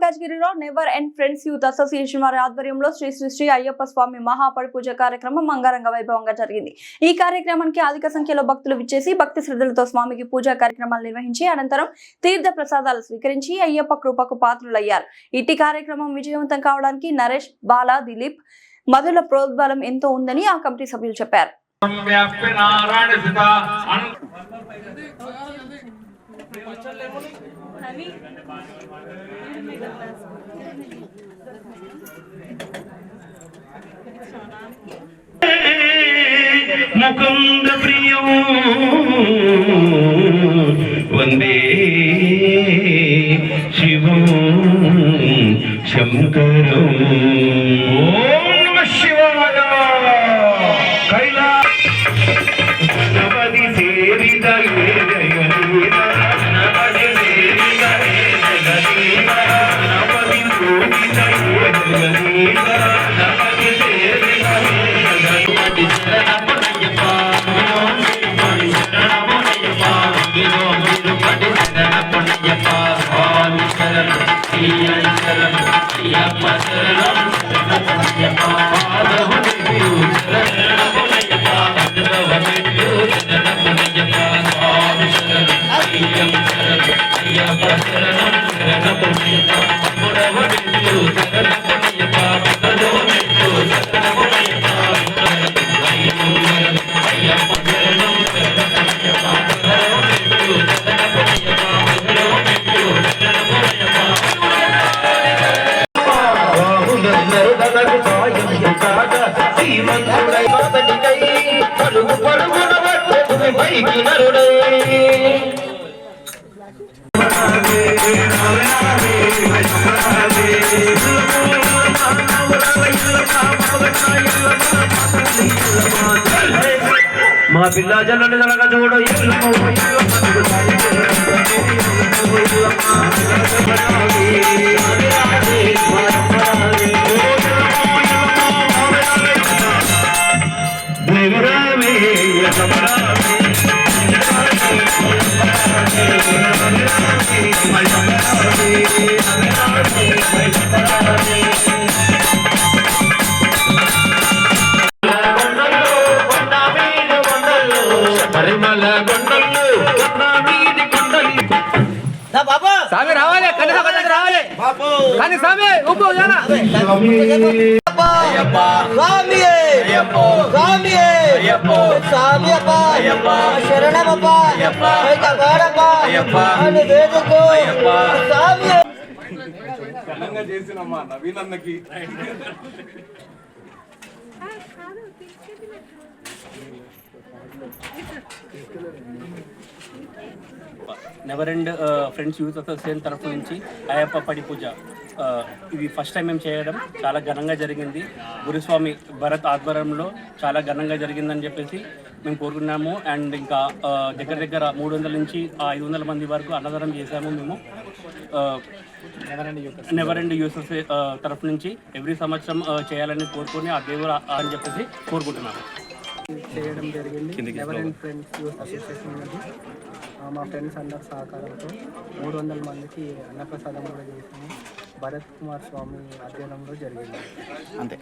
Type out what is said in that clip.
మల్కాజ్గిరిలో never and friends youth association వారి ఆధ్వర్యంలో శ్రీ శ్రీ శ్రీ అయ్యప్ప స్వామి మహాపడి పూజ కార్యక్రమం అంగరంగ వైభవంగా జరిగింది. ఈ కార్యక్రమానికి అధిక సంఖ్యలో భక్తులు విచ్చేసి భక్తి శ్రద్ధలతో స్వామికి పూజా కార్యక్రమాలు నిర్వహించి అనంతరం తీర్థ ప్రసాదాలు స్వీకరించి అయ్యప్ప కృపకు పాత్రులయ్యారు. ఇట్టి కార్యక్రమం విజయవంతం కావడానికి నరేష్, బాలా, దిలీప్, మధుల ప్రోద్బలం ఎంతో ఉందని ఆ కమిటీ సభ్యులు చెప్పారు. ముకుంద ప్రియం వందే శివం శంకరం. ఓం నమః శివాయ. కైలాస నవది సేవిత మా పిల్ల జల్లుని జలగ చూడు సామి రావాలి, కనీసం రావాలి కానీ సామి ఊపు జానా చేసినమ్మా నవీనన్నకి never and friends youth association తరఫు నుంచి అయ్యప్ప పడి పూజ ఇది ఫస్ట్ టైం మేము చేయడం చాలా ఘనంగా జరిగింది. గురుస్వామి భరత్ ఆధ్వర్యంలో చాలా ఘనంగా జరిగిందని చెప్పేసి మేము కోరుకున్నాము. అండ్ ఇంకా దగ్గర దగ్గర 300 నుంచి 500 మంది వరకు అన్నదానం చేశాము మేము నెవర్ అండ్ యూత్ తరఫు నుంచి. ఎవ్రీ సంవత్సరం చేయాలని కోరుకొని ఆ దేవుడు అని చెప్పేసి కోరుకుంటున్నాము. చేయడం జరిగింది. Never and friends youth association అనేది మా ఫ్రెండ్స్ అందరి సహకారంతో 300 మందికి అన్నప్రసాదం కూడా చేసాము. భరత్ కుమార్ స్వామి అధ్యయనంలో జరిగింది. అంతే.